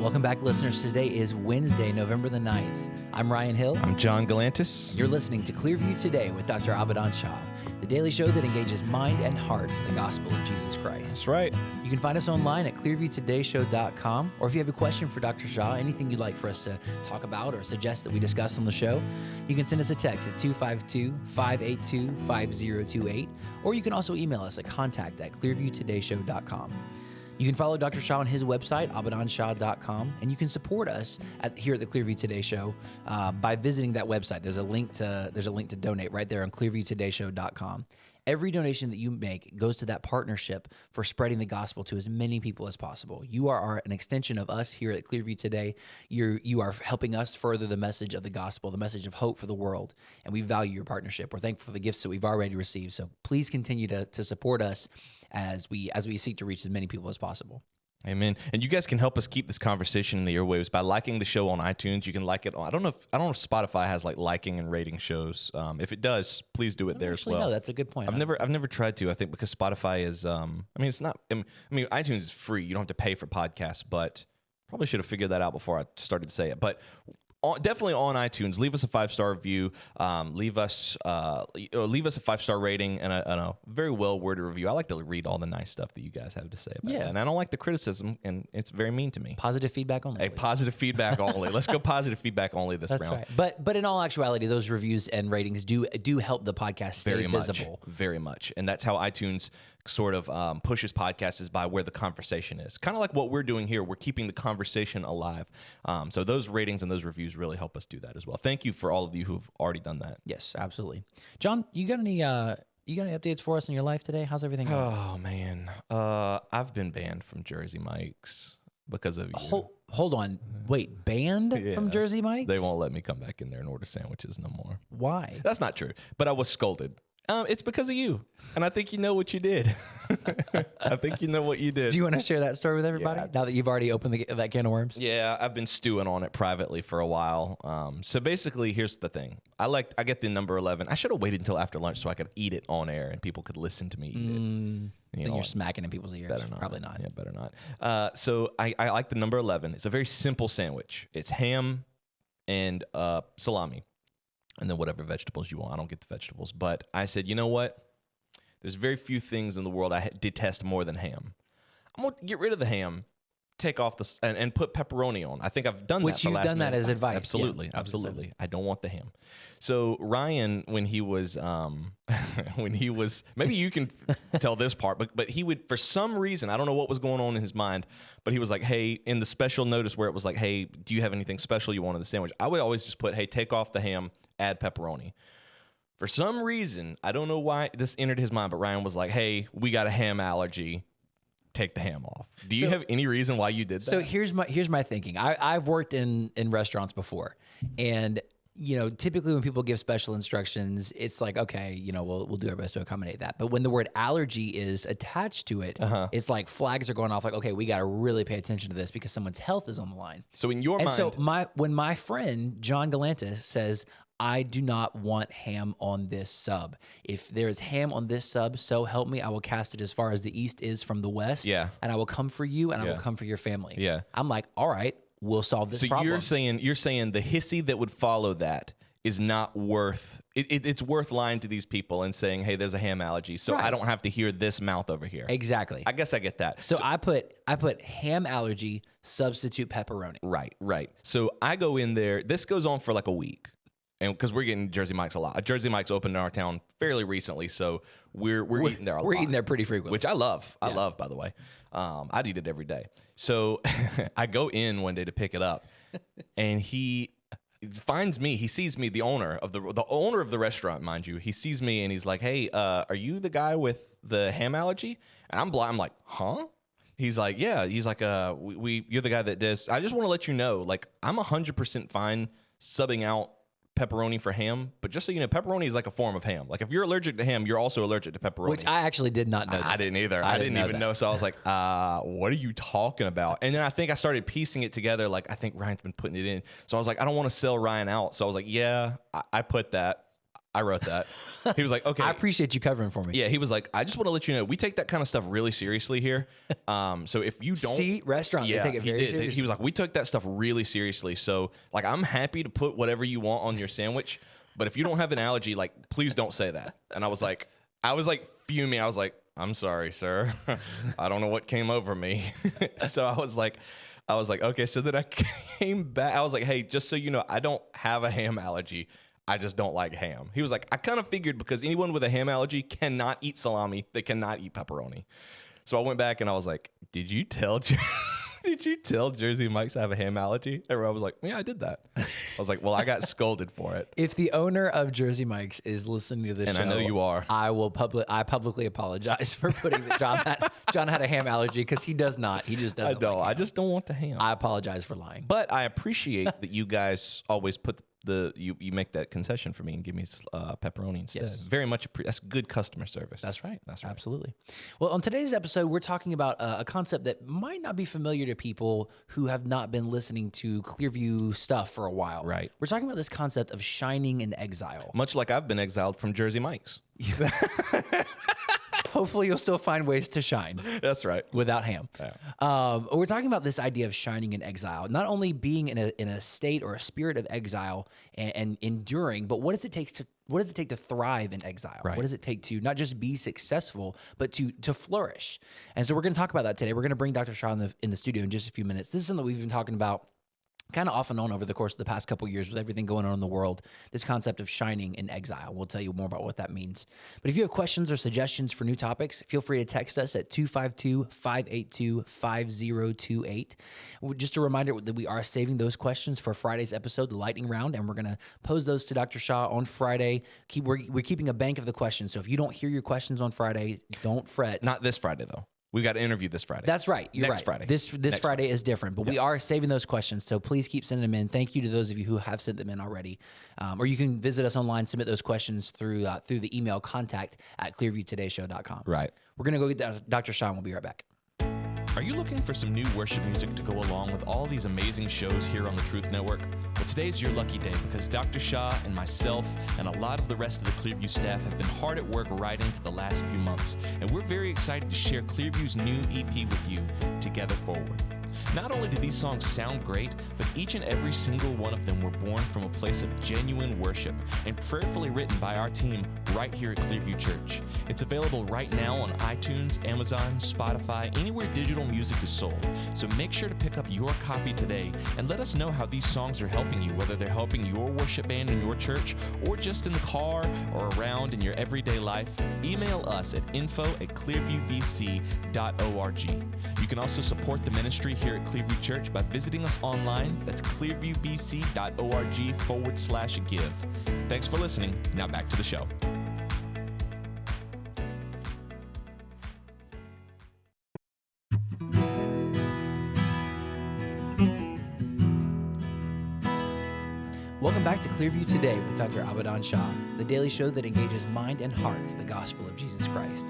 Welcome back, listeners. Today is Wednesday, November the 9th. I'm Ryan Hill. I'm John Galantis. You're listening to Clearview Today with Dr. Abadan Shah, the daily show that engages mind and heart for the gospel of Jesus Christ. That's right. You can find us online at clearviewtodayshow.com, or if you have a question for Dr. Shah, anything you'd like for us to talk about or suggest that we discuss on the show, you can send us a text at 252-582-5028, or you can also email us at contact@clearviewtodayshow.com. You can follow Dr. Shah on his website, abadanshah.com, and you can support us here at the Clearview Today Show by visiting that website. There's a link to donate right there on clearviewtodayshow.com. Every donation that you make goes to that partnership for spreading the gospel to as many people as possible. You are an extension of us here at Clearview Today. You are helping us further the message of the gospel, the message of hope for the world, and we value your partnership. We're thankful for the gifts that we've already received, so please continue to support us as we seek to reach as many people as possible. Amen. And you guys can help us keep this conversation in the airwaves by liking the show on iTunes. You can like it. I don't know if Spotify has like liking and rating shows. If it does, please do it there as well. No, that's a good point. I've never tried to. I think because Spotify is. It's not. iTunes is free. You don't have to pay for podcasts, but probably should have figured that out before I started to say it. But definitely on iTunes, leave us a 5-star review. Leave us a 5-star rating and a very well worded review. I like to read all the nice stuff that you guys have to say about that. And I don't like the criticism, and it's very mean to me. Positive feedback only. Positive feedback only. Let's go positive feedback only this round. That's right. But in all actuality, those reviews and ratings do help the podcast stay visible. Very much. And that's how iTunes sort of pushes podcasts, is by where the conversation is. Kind of like what we're doing here. We're keeping the conversation alive. So those ratings and those reviews really help us do that as well. Thank you for all of you who've already done that. Yes, absolutely. John, you got any updates for us in your life today? How's everything going? Oh, man. I've been banned from Jersey Mike's because of you. Hold on. Wait, banned from Jersey Mike's? They won't let me come back in there and order sandwiches no more. Why? That's not true. But I was scolded. It's because of you. And I think you know what you did. I think you know what you did. Do you want to share that story with everybody now that you've already opened that can of worms? Yeah, I've been stewing on it privately for a while. So basically, here's the thing. I get the number 11. I should have waited until after lunch so I could eat it on air and people could listen to me eat it. Then you're smacking in people's ears. Better not. Probably not. Yeah, better not. So I like the number 11. It's a very simple sandwich. It's ham and salami. And then whatever vegetables you want. I don't get the vegetables. But I said, you know what? There's very few things in the world I detest more than ham. I'm going to get rid of the ham, take off the and put pepperoni on. I think I've done that for last minute. Which you've done that as advice. Absolutely. Yeah, absolutely. I don't want the ham. So Ryan, when he was, maybe you can tell this part, but he would, for some reason, I don't know what was going on in his mind, but he was like, hey, in the special notice where it was like, hey, do you have anything special you want in the sandwich? I would always just put, hey, take off the ham, add pepperoni. For some reason, I don't know why this entered his mind, but Ryan was like, hey, we got a ham allergy. Take the ham off. Do you have any reason why you did that? So here's my thinking. I've worked in restaurants before, and typically when people give special instructions, it's like, okay, we'll do our best to accommodate that. But when the word allergy is attached to it, it's like flags are going off. Like, okay, we got to really pay attention to this because someone's health is on the line. So in your mind, so when my friend John Galantis says, I do not want ham on this sub. If there is ham on this sub, so help me, I will cast it as far as the east is from the west. Yeah. And I will come for you, and I will come for your family. Yeah. I'm like, all right, we'll solve this problem. So you're saying the hissy that would follow that is not worth it. It's worth lying to these people and saying, hey, there's a ham allergy, so I don't have to hear this mouth over here. Exactly. I guess I get that. So I put ham allergy, substitute pepperoni. Right. So I go in there. This goes on for like a week. And because we're getting Jersey Mike's a lot. Jersey Mike's opened in our town fairly recently, so we're eating there a lot. We're eating there pretty frequently. Which I love. I love, by the way. I'd eat it every day. So I go in one day to pick it up, and he finds me. He sees me, the owner of the restaurant, mind you. He sees me, and he's like, hey, are you the guy with the ham allergy? And I'm blind. I'm like, huh? He's like, yeah. He's like, you're the guy that does. I just want to let you know, like, I'm 100% fine subbing out pepperoni for ham, but just so you know, pepperoni is like a form of ham. Like if you're allergic to ham, you're also allergic to pepperoni. Which I actually did not know. I didn't either. I didn't even know. So I was like, what are you talking about? And then I think I started piecing it together. Like I think Ryan's been putting it in. So I was like, I don't want to sell Ryan out. So I was like, yeah, I put that. I wrote that. He was like, okay. I appreciate you covering for me. Yeah, he was like, I just want to let you know, we take that kind of stuff really seriously here. So if you don't See, restaurant, they take it very seriously. He was like, we took that stuff really seriously. So like, I'm happy to put whatever you want on your sandwich, but if you don't have an allergy, like, please don't say that. And I was like fuming. I was like, I'm sorry, sir. I don't know what came over me. So I was like, okay. So then I came back. I was like, hey, just so you know, I don't have a ham allergy. I just don't like ham. He was like, I kind of figured because anyone with a ham allergy cannot eat salami. They cannot eat pepperoni. So I went back and I was like, did you tell Jersey Mike's I have a ham allergy? Everyone was like, yeah, I did that. I was like, well, I got scolded for it. If the owner of Jersey Mike's is listening to this And show, I know you are. I publicly apologize for putting that John had a ham allergy because he does not. He just doesn't. I don't. Like ham. I just don't want the ham. I apologize for lying. But I appreciate that you guys always put you make that concession for me and give me pepperoni instead. Yes. Very much that's good customer service. That's right. That's right. Absolutely. Well, on today's episode, we're talking about a concept that might not be familiar to people who have not been listening to Clearview stuff for a while. Right. We're talking about this concept of shining in exile. Much like I've been exiled from Jersey Mike's. Hopefully, you'll still find ways to shine. That's right. Without ham. Yeah. We're talking about this idea of shining in exile, not only being in a state or a spirit of exile and enduring, but what does it take to thrive in exile? Right. What does it take to not just be successful, but to flourish? And so we're going to talk about that today. We're going to bring Dr. Shah in the studio in just a few minutes. This is something we've been talking about kind of off and on over the course of the past couple of years with everything going on in the world, this concept of shining in exile. We'll tell you more about what that means. But if you have questions or suggestions for new topics, feel free to text us at 252-582-5028. Just a reminder that we are saving those questions for Friday's episode, the lightning round, and we're going to pose those to Dr. Shah on Friday. We're keeping a bank of the questions, so if you don't hear your questions on Friday, don't fret. Not this Friday, though. We've got an interview this Friday. That's right. You're Next right. Friday. This Next Friday is different, but we are saving those questions. So please keep sending them in. Thank you to those of you who have sent them in already. Or you can visit us online, submit those questions through the email contact@clearviewtodayshow.com. Right. We're going to go get Dr. Shah. We'll be right back. Are you looking for some new worship music to go along with all these amazing shows here on the Truth Network? Well, today's your lucky day because Dr. Shah and myself and a lot of the rest of the Clearview staff have been hard at work writing for the last few months, and we're very excited to share Clearview's new EP with you, Together Forward. Not only do these songs sound great, but each and every single one of them were born from a place of genuine worship and prayerfully written by our team right here at Clearview Church. It's available right now on iTunes, Amazon, Spotify, anywhere digital music is sold. So make sure to pick up your copy today and let us know how these songs are helping you, whether they're helping your worship band in your church or just in the car or around in your everyday life. Email us at info@clearviewbc.org. You can also support the ministry here at Clearview Church by visiting us online. That's clearviewbc.org/give. Thanks for listening. Now back to the show. Welcome back to Clearview Today with Dr. Abadan Shah, the daily show that engages mind and heart for the gospel of Jesus Christ.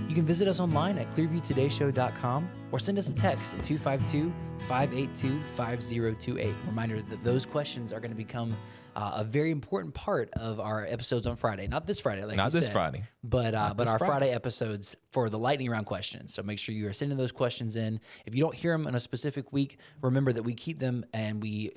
You can visit us online at clearviewtodayshow.com or send us a text at 252-582-5028. Reminder that those questions are going to become a very important part of our episodes on Friday. Not this Friday, like Not you this said, Friday. but our Friday. Friday episodes for the lightning round questions. So make sure you are sending those questions in. If you don't hear them in a specific week, remember that we keep them and we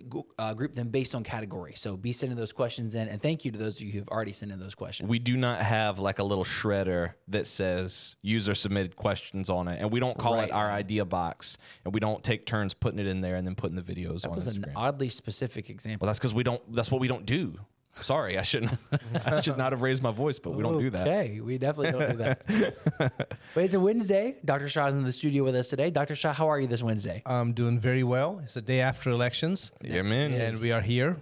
group them based on category. So be sending those questions in. And thank you to those of you who have already sent in those questions. We do not have like a little shredder that says user submitted questions on it, and we don't call it our idea box, and we don't take turns putting it in there and then putting the videos on Instagram. That was an oddly specific example. Well, that's because that's what we don't do. Sorry, I should not have raised my voice, but we don't do that. Okay, we definitely don't do that. But it's a Wednesday. Dr. Shah is in the studio with us today. Dr. Shah, how are you this Wednesday? I'm doing very well. It's a day after elections. Yeah, man. And we are here,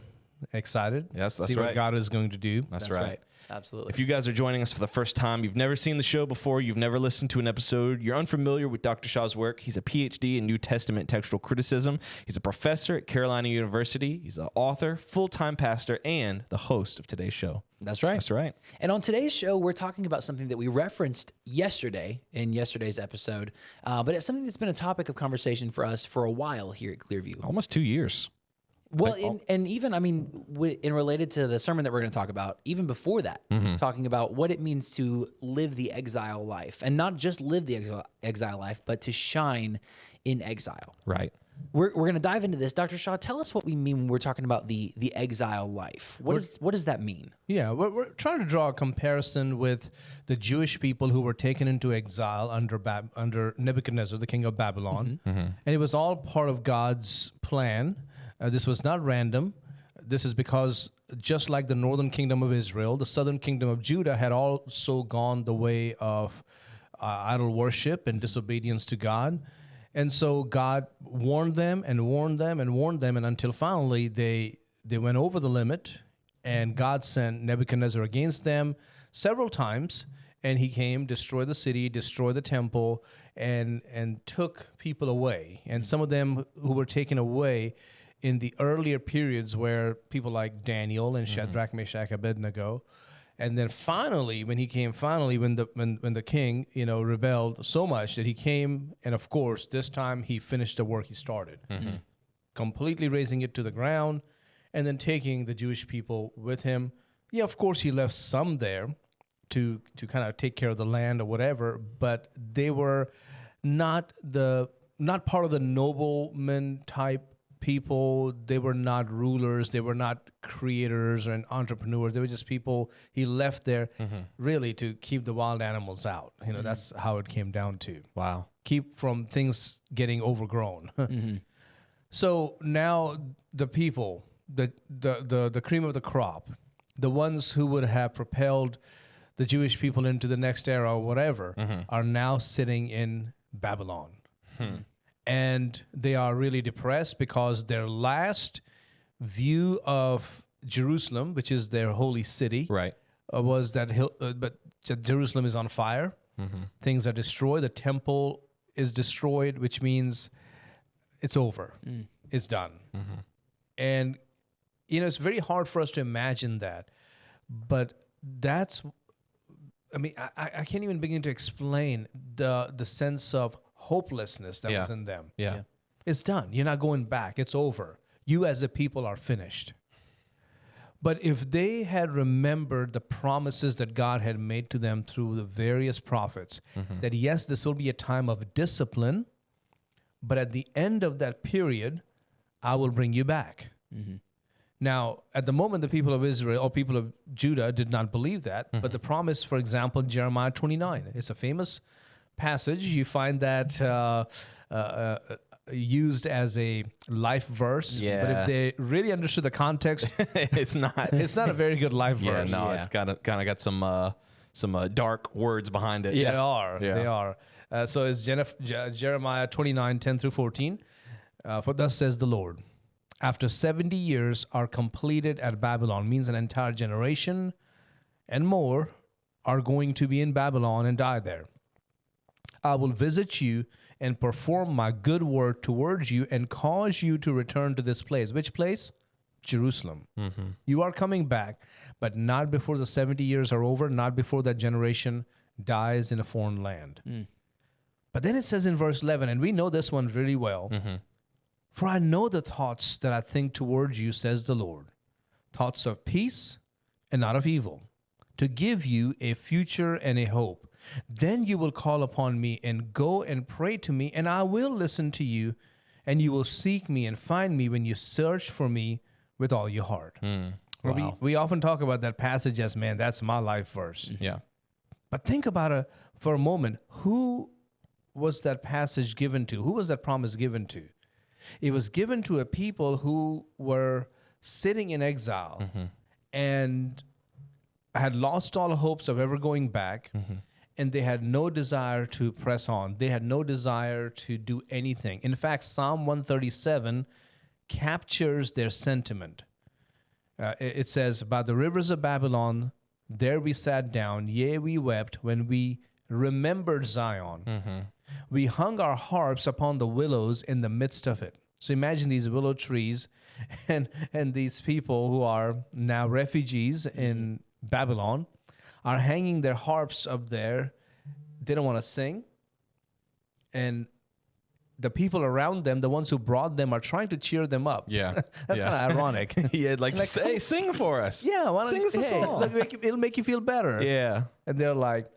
excited. Yes, that's see right. what God is going to do. That's right. Absolutely. If you guys are joining us for the first time, you've never seen the show before, you've never listened to an episode, you're unfamiliar with Dr. Shah's work. He's a PhD in New Testament textual criticism. He's a professor at Carolina University. He's an author, full-time pastor, and the host of today's show. That's right. That's right. And on today's show, we're talking about something that we referenced yesterday in yesterday's episode, but it's something that's been a topic of conversation for us for a while here at Clearview. Almost 2 years. Well, and even, I mean, in related to the sermon that we're going to talk about, even before that, talking about what it means to live the exile life, and not just live the exile life, but to shine in exile. Right. We're going to dive into this. Dr. Shah, tell us what we mean when we're talking about the exile life. What does that mean? Yeah, we're trying to draw a comparison with the Jewish people who were taken into exile under Nebuchadnezzar, the king of Babylon. And it was all part of God's plan. This was not random. This is because just like the northern kingdom of Israel, the southern kingdom of Judah had also gone the way of idol worship and disobedience to God. And so God warned them and warned them and warned them, and until finally they went over the limit, and God sent Nebuchadnezzar against them several times, and he came, destroyed the city, destroyed the temple, and took people away. And some of them who were taken away in the earlier periods where people like Daniel and Shadrach, Meshach, Abednego, and then finally, when the king, rebelled so much that he came, and of course, this time he finished the work he started, completely razing it to the ground, and then taking the Jewish people with him. Yeah, of course, he left some there to kind of take care of the land or whatever, but they were not part of the nobleman type people. They were not rulers. They were not creators and entrepreneurs. They were just people he left there really to keep the wild animals out. That's how it came down to. Wow. Keep from things getting overgrown. So now the people, the cream of the crop, the ones who would have propelled the Jewish people into the next era or whatever, are now sitting in Babylon. And they are really depressed because their last view of Jerusalem, which is their holy city, Right. Was that but Jerusalem is on fire. Things are destroyed. The temple is destroyed, which means it's over. It's done. And, it's very hard for us to imagine that. But I can't even begin to explain the sense of hopelessness that was in them. Yeah. It's done. You're not going back. It's over. You as a people are finished. But if they had remembered the promises that God had made to them through the various prophets, that yes, this will be a time of discipline, but at the end of that period, I will bring you back. Now, at the moment, the people of Israel or people of Judah did not believe that, but the promise, for example, Jeremiah 29, it's a famous passage. You find that used as a life verse, but if they really understood the context, it's not a very good life Yeah, verse. no, it's kind of got some dark words behind it. They are. So it's Jeremiah 29, 10 through 14. For thus says the Lord, after 70 years are completed at Babylon, means an entire generation and more are going to be in Babylon and die there. I will visit you and perform my good word towards you and cause you to return to this place. Which place? Jerusalem. You are coming back, but not before the 70 years are over, not before that generation dies in a foreign land. But then it says in verse 11, and we know this one really well, for I know the thoughts that I think towards you, says the Lord, thoughts of peace and not of evil, to give you a future and a hope. Then you will call upon me and go and pray to me, and I will listen to you, and you will seek me and find me when you search for me with all your heart. Wow. We often talk about that passage as, man, that's my life verse. Yeah. But think about it for a moment. Who was that passage given to? Who was that promise given to? It was given to a people who were sitting in exile and had lost all hopes of ever going back. And they had no desire to press on. They had no desire to do anything. In fact, Psalm 137 captures their sentiment. It says, by the rivers of Babylon, there we sat down, yea, we wept when we remembered Zion. We hung our harps upon the willows in the midst of it. So imagine these willow trees and these people who are now refugees in Babylon are hanging their harps up there. They don't want to sing. And the people around them, the ones who brought them, are trying to cheer them up. Yeah. That's Yeah. kind of ironic. Yeah, like, say, sing for us. Yeah, why don't Sing us a song. it'll make you feel better. Yeah. And they're like,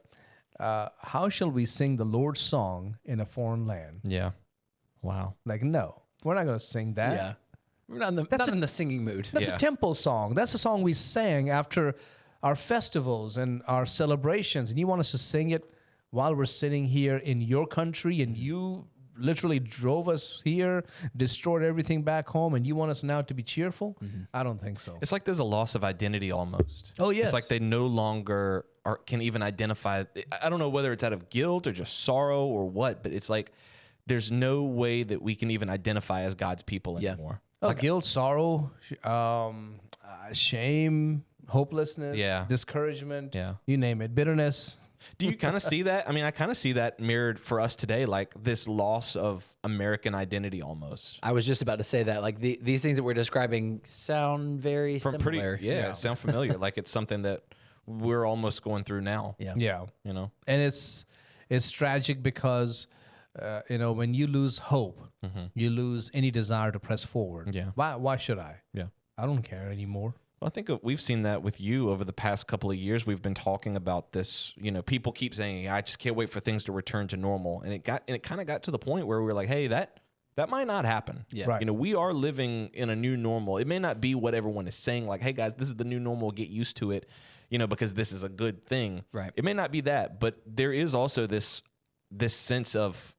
how shall we sing the Lord's song in a foreign land? Yeah. Wow. Like, no, we're not going to sing that. Yeah. We're not in the singing mood. That's Yeah. a temple song. That's a song we sang after our festivals and our celebrations. And you want us to sing it while we're sitting here in your country, and you literally drove us here, destroyed everything back home, and you want us now to be cheerful? I don't think so. It's like there's a loss of identity almost. Oh, yes. It's like they no longer can even identify. I don't know whether it's out of guilt or just sorrow or what, but it's like there's no way that we can even identify as God's people Yeah. anymore. Oh, guilt, sorrow, shame, hopelessness, Yeah. discouragement, Yeah. you name it, bitterness. Do you kind of see that? I mean, I kind of see that mirrored for us today, like this loss of American identity almost. I was just about to say that. Like these things that we're describing sound very From similar. yeah, sound familiar. Like it's something that we're almost going through now. Yeah. Yeah. You know? And it's tragic because, when you lose hope, you lose any desire to press forward. Yeah. Why should I? Yeah. I don't care anymore. Well, I think we've seen that with you over the past couple of years. We've been talking about this. You know, people keep saying, "I just can't wait for things to return to normal," and it kind of got to the point where we were like, "Hey, that might not happen." Yeah. Right. You know, we are living in a new normal. It may not be what everyone is saying, like, "Hey, guys, this is the new normal. Get used to it," you know, because this is a good thing. Right. It may not be that, but there is also this sense of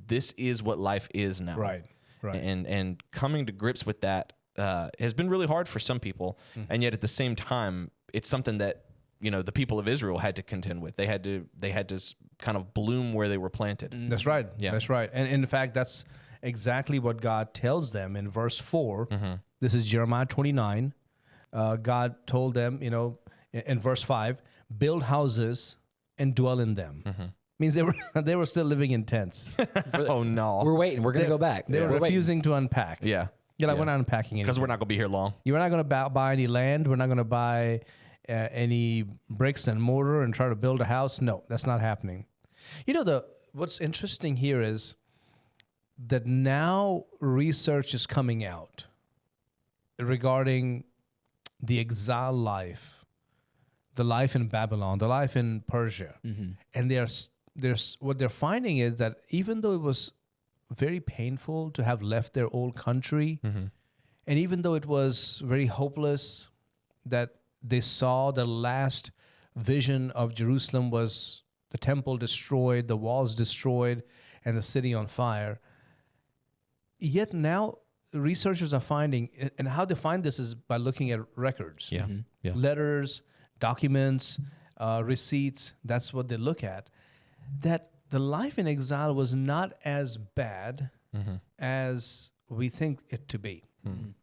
this is what life is now. Right. And coming to grips with that has been really hard for some people, and yet at the same time, it's something that the people of Israel had to contend with. They had to kind of bloom where they were planted. That's right. Yeah. That's right. And in fact, that's exactly what God tells them in verse 4. This is Jeremiah 29. God told them, in verse 5, build houses and dwell in them. Means they were still living in tents. Oh no, We're waiting. We're going to go back. They were We're waiting. refusing to unpack. yeah, We're not unpacking because anything. we're not gonna be here long. You're not going to buy any land. We're not going to buy any bricks and mortar and try to build a house. No, that's not happening. What's interesting here is that now research is coming out regarding the exile life, the life in Babylon, the life in Persia, and there's what they're finding is that even though it was very painful to have left their old country, and even though it was very hopeless that they saw the last vision of Jerusalem was the temple destroyed, the walls destroyed, and the city on fire, yet now researchers are finding, and how they find this is by looking at records, Yeah, yeah, letters, documents, receipts. That's what they look at. That the life in exile was not as bad as we think it to be.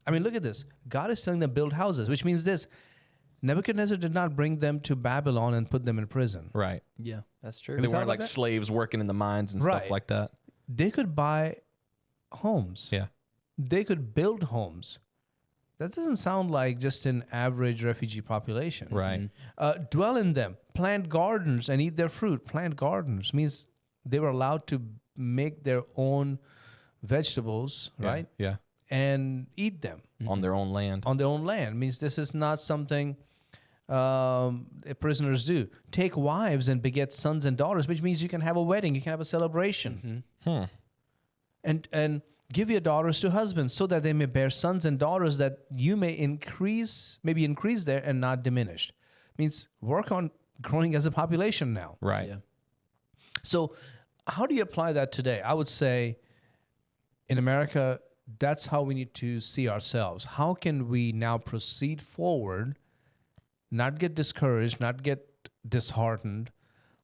I mean, look at this. God is telling them to build houses, which means this. Nebuchadnezzar did not bring them to Babylon and put them in prison. right. Yeah, that's true. They thought weren't about like that? slaves working in the mines and Right. stuff like that. They could buy homes. Yeah, They could build homes. That doesn't sound like just an average refugee population. right. Dwell in them, plant gardens and eat their fruit. Plant gardens means they were allowed to make their own vegetables, right? Yeah, And eat them on their own land. on their own land. Means this is not something prisoners do. Take wives and beget sons and daughters, which means you can have a wedding, you can have a celebration. And give your daughters to husbands so that they may bear sons and daughters, that you may increase there and not diminish. Means work on growing as a population now. Right. Yeah. So how do you apply that today? I would say in America, that's how we need to see ourselves. How can we now proceed forward, not get discouraged, not get disheartened,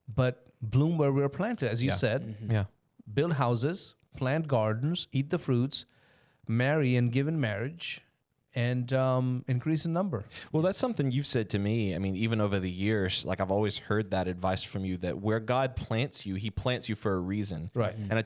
but bloom where we're planted, as you Yeah. said, Yeah. build houses, plant gardens, eat the fruits, marry and give in marriage, and increase in number. Well, that's something you've said to me. I mean, even over the years, like I've always heard that advice from you, that where God plants you, he plants you for a reason. Right. And I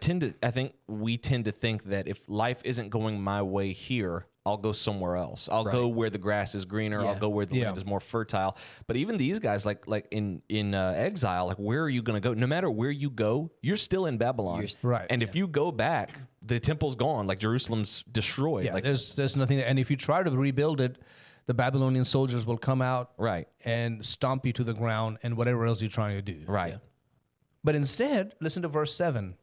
think we tend to think that if life isn't going my way here, I'll go somewhere else. I'll go where the grass is greener. Yeah. I'll go where the land is more fertile. But even these guys, like in exile, like where are you going to go? No matter where you go, you're still in Babylon. Right. And if you go back, the temple's gone, like Jerusalem's destroyed. Yeah, like there's nothing. And if you try to rebuild it, the Babylonian soldiers will come out right, and stomp you to the ground and whatever else you're trying to do. right, Yeah. But instead, listen to verse 7.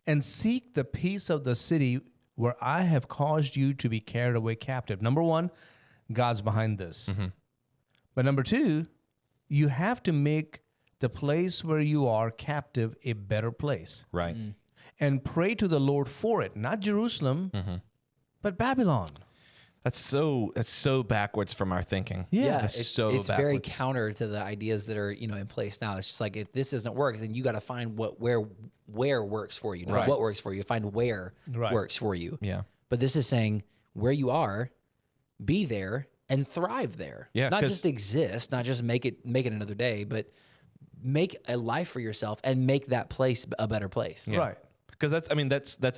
And seek the peace of the city where I have caused you to be carried away captive. Number one, God's behind this. But number two, you have to make the place where you are captive a better place. right. And pray to the Lord for it, not Jerusalem, but Babylon. That's so backwards from our thinking. Yeah, That's it's, so it's very backwards. counter to the ideas that are in place now. It's just like if this doesn't work, then you got to find where works for you, not Right. what works for you. Find where Right. works for you. Yeah. But this is saying where you are, be there and thrive there. Yeah, not 'cause- just exist, not just make it another day, but make a life for yourself and make that place a better place. Yeah. Right. Because that's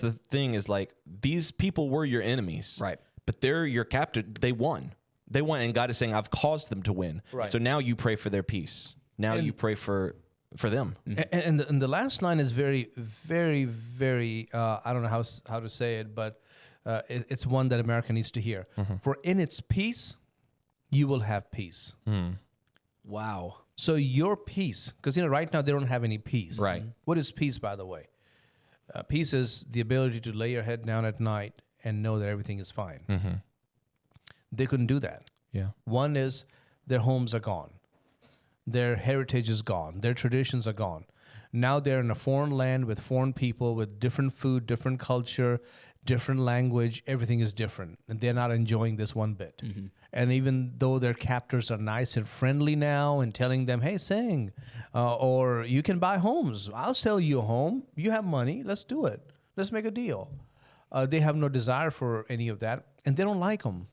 the thing is like these people were your enemies. Right. But they're your captive. They won. And God is saying, I've caused them to win. Right. So now you pray for their peace. Now you pray for them. And the last line is very, very, very, I don't know how to say it, but it's one that America needs to hear. For in its peace, you will have peace. Wow. So your peace, because right now they don't have any peace. Right. What is peace, by the way? Peace is the ability to lay your head down at night and know that everything is fine. They couldn't do that. Yeah. One is their homes are gone. Their heritage is gone. Their traditions are gone. Now they're in a foreign land with foreign people, with different food, different culture, different language. Everything is different. And they're not enjoying this one bit. And even though their captors are nice and friendly now and telling them, hey, sing, or you can buy homes. I'll sell you a home. You have money. Let's do it. Let's make a deal. They have no desire for any of that. And they don't like them.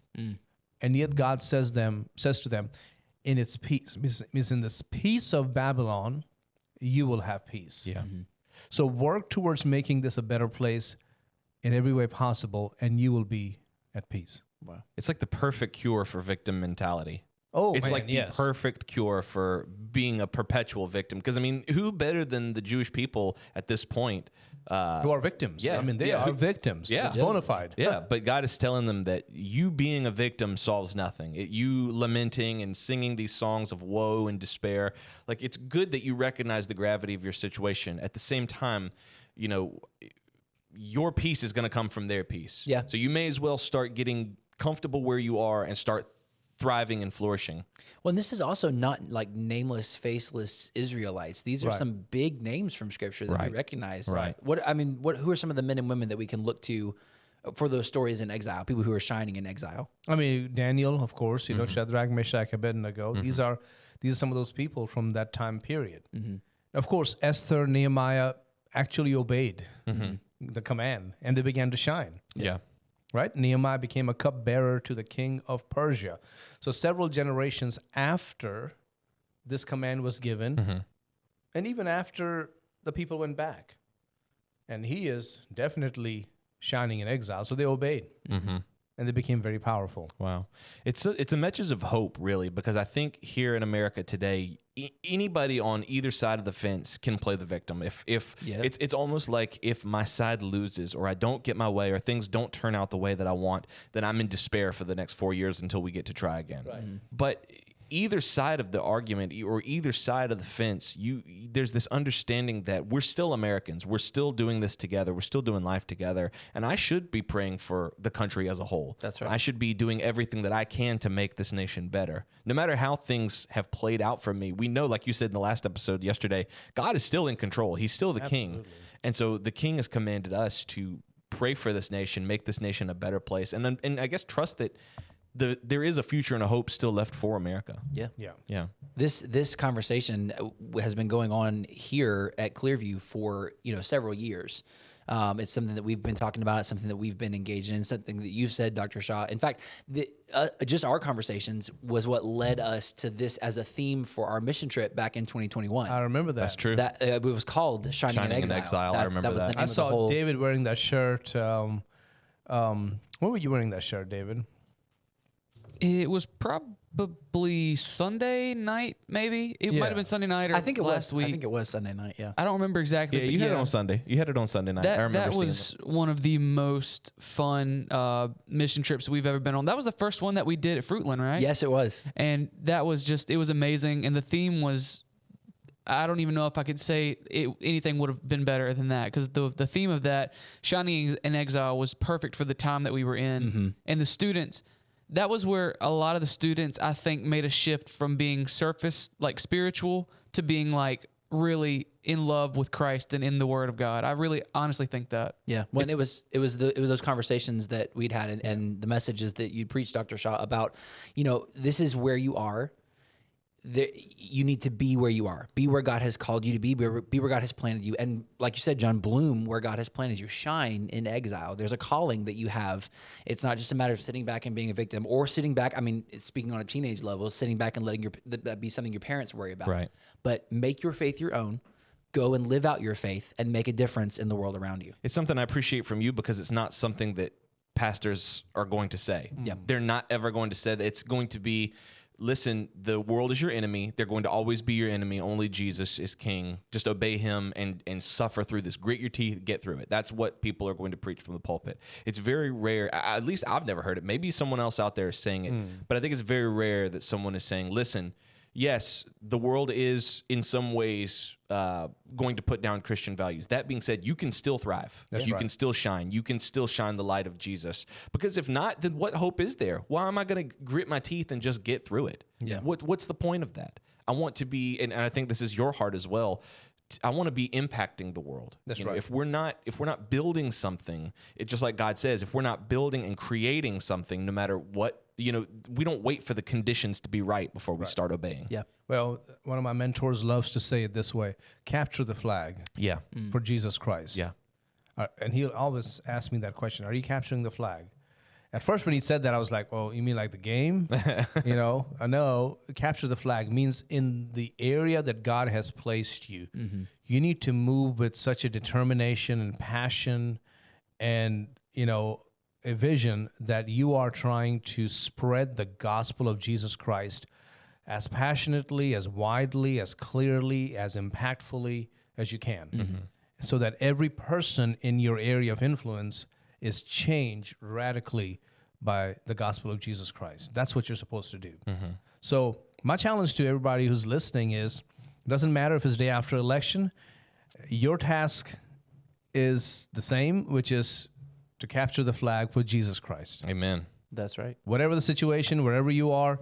And yet God says to them, in its peace, means in this peace of Babylon, you will have peace. Yeah. So work towards making this a better place in every way possible, and you will be at peace. Wow. It's like the perfect cure for victim mentality. Oh, It's man, like the yes. perfect cure for being a perpetual victim. Because, I mean, who better than the Jewish people at this point? Who are victims. Yeah, I mean, they yeah. are victims. Yeah. It's bona fide. Yeah, but God is telling them that you being a victim solves nothing. You lamenting and singing these songs of woe and despair, like it's good that you recognize the gravity of your situation. At the same time, your peace is going to come from their peace. Yeah. So you may as well start getting comfortable where you are and start thriving and flourishing. Well, and this is also not like nameless, faceless Israelites. These are Right. some big names from Scripture that Right. we recognize. Right. Who are some of the men and women that we can look to for those stories in exile? People who are shining in exile. I mean, Daniel, of course, Shadrach, Meshach, Abednego. These are some of those people from that time period. Of course, Esther, Nehemiah actually obeyed the command, and they began to shine. Yeah. Right? Nehemiah became a cupbearer to the king of Persia. So several generations after this command was given, and even after the people went back. And he is definitely shining in exile. So they obeyed. And they became very powerful. Wow. It's a message of hope, really, because I think here in America today, anybody on either side of the fence can play the victim. If Yeah. it's almost like if my side loses or I don't get my way or things don't turn out the way that I want, then I'm in despair for the next 4 years until we get to try again. Right. But either side of the argument or either side of the fence, there's this understanding that we're still Americans. We're still doing this together. We're still doing life together. And I should be praying for the country as a whole. That's right. I should be doing everything that I can to make this nation better. No matter how things have played out for me, we know, like you said in the last episode yesterday, God is still in control. He's still the king. And so the king has commanded us to pray for this nation, make this nation a better place, and I guess trust that there is a future and a hope still left for America. Yeah. Yeah. Yeah. This conversation has been going on here at Clearview for several years. It's something that we've been talking about. It's something that we've been engaged in. Something that you've said, Dr. Shah. In fact, just our conversations was what led us to this as a theme for our mission trip back in 2021. I remember that. That's true. That it was called Shining in Exile. I remember was the that. name I of the saw whole. David wearing that shirt. When were you wearing that shirt, David? It was probably Sunday night, maybe. It might have been Sunday night or I think it last was. week. I think it was Sunday night. Yeah. I don't remember exactly. Yeah, but you had it on Sunday. You had it on Sunday night. I remember that seeing was one of the most fun mission trips we've ever been on. That was the first one that we did at Fruitland, right? Yes, it was. And that was it was amazing. And the theme was, I don't even know if I could say anything would have been better than that, because the theme of that, Shining in Exile, was perfect for the time that we were in. Mm-hmm. And the students, that was where a lot of the students, I think, made a shift from being surface, like spiritual, to being like really in love with Christ and in the Word of God. I really honestly think that. Yeah, when it was those conversations that we'd had, and the messages that you'd preached, Dr. Shah, about, this is where you are. You need to be where you are. Be where God has called you to be. Be where God has planted you. And like you said, John, bloom where God has planted you. Shine in exile. There's a calling that you have. It's not just a matter of sitting back and being a victim, or sitting back. I mean, speaking on a teenage level, sitting back and letting that be something your parents worry about. Right. But make your faith your own. Go and live out your faith and make a difference in the world around you. It's something I appreciate from you, because it's not something that pastors are going to say. Yeah. They're not ever going to say that. It's going to be, listen, the world is your enemy. They're going to always be your enemy. Only Jesus is king. Just obey him and suffer through this. Grit your teeth, get through it. That's what people are going to preach from the pulpit. It's very rare. At least I've never heard it. Maybe someone else out there is saying it, but I think it's very rare that someone is saying, listen, yes, the world is in some ways going to put down Christian values. That being said, you can still thrive. You can still shine. You can still shine the light of Jesus. Because if not, then what hope is there? Why am I going to grit my teeth and just get through it? Yeah. What's the point of that? I want to be, and I think this is your heart as well, I want to be impacting the world. That's right. If we're not building something, it's just like God says, if we're not building and creating something, no matter what, we don't wait for the conditions to be right before we start obeying. Yeah. Well, one of my mentors loves to say it this way: capture the flag Yeah. for Jesus Christ. Yeah. And he'll always ask me that question: are you capturing the flag? At first, when he said that, I was like, "Oh, you mean like the game?" No, capture the flag means in the area that God has placed you. Mm-hmm. You need to move with such a determination and passion, and a vision that you are trying to spread the gospel of Jesus Christ as passionately, as widely, as clearly, as impactfully as you can, so that every person in your area of influence is changed radically by the gospel of Jesus Christ. That's what you're supposed to do. So my challenge to everybody who's listening is, it doesn't matter if it's day after election, your task is the same, which is to capture the flag for Jesus Christ. Amen. That's right. Whatever the situation, wherever you are,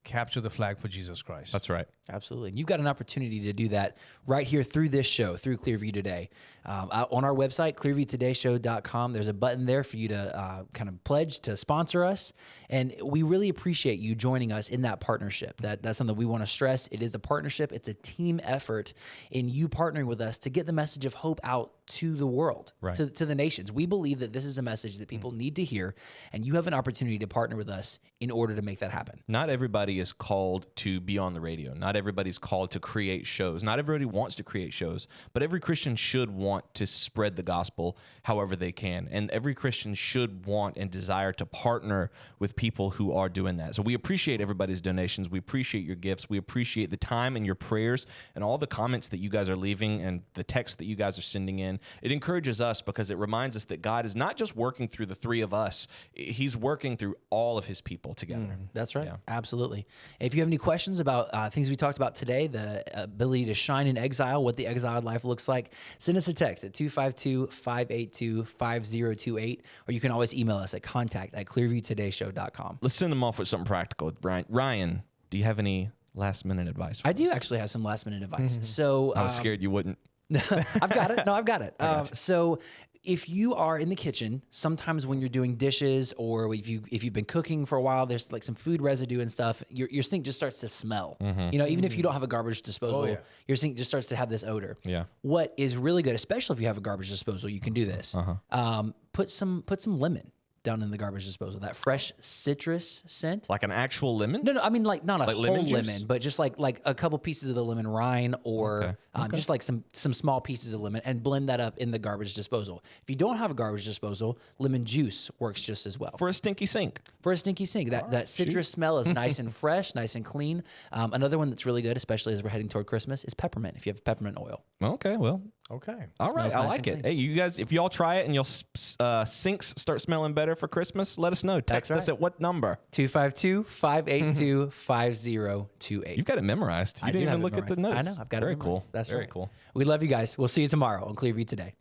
capture the flag for Jesus Christ. That's right. Absolutely. And you've got an opportunity to do that right here through this show, through Clearview Today. On our website, clearviewtodayshow.com, there's a button there for you to kind of pledge to sponsor us. And we really appreciate you joining us in that partnership. That's something we want to stress. It is a partnership. It's a team effort in you partnering with us to get the message of hope out to the world, Right. to the nations. We believe that this is a message that people need to hear, and you have an opportunity to partner with us in order to make that happen. Not everybody is called to be on the radio. Not everybody's called to create shows. Not everybody wants to create shows, but every Christian should want to spread the gospel however they can. And every Christian should want and desire to partner with people who are doing that. So we appreciate everybody's donations. We appreciate your gifts. We appreciate the time and your prayers and all the comments that you guys are leaving and the text that you guys are sending in. It encourages us because it reminds us that God is not just working through the three of us. He's working through all of his people together. That's right. Yeah. Absolutely. If you have any questions about things we talked about today, the ability to shine in exile, what the exiled life looks like, send us a text at 252-582-5028, or you can always email us at contact@clearviewtodayshow.com. Let's send them off with something practical. Ryan, do you have any last minute advice for I us? do actually have some last minute advice. So I was scared you wouldn't. I've got it. No, I've got it. So if you are in the kitchen, sometimes when you're doing dishes or if you've been cooking for a while, there's like some food residue and stuff, your sink just starts to smell. Even if you don't have a garbage disposal, your sink just starts to have this odor. Yeah. What is really good, especially if you have a garbage disposal, you can do this. Put some lemon down in the garbage disposal. That fresh citrus scent. Like an actual lemon? No, I mean like not a Like whole lemon juice? lemon, but just like a couple pieces of the lemon rind, or just like some small pieces of lemon, and blend that up in the garbage disposal. If you don't have a garbage disposal, lemon juice works just as well. For a stinky sink. For a stinky sink, that citrus smell is nice and fresh, nice and clean. Another one that's really good, especially as we're heading toward Christmas, is peppermint. If you have peppermint oil. Okay, well. Okay. All right, Smells I nice like and it. clean. Hey, you guys, if y'all try it and your sinks start smelling better for Christmas, let us know. Text us at what number? 252-582-5028. You've got it memorized. You I didn't do have even it look at the memorized. notes. I know. I've got Very it memorized. cool. That's very right. cool. We love you guys. We'll see you tomorrow on Clearview Today.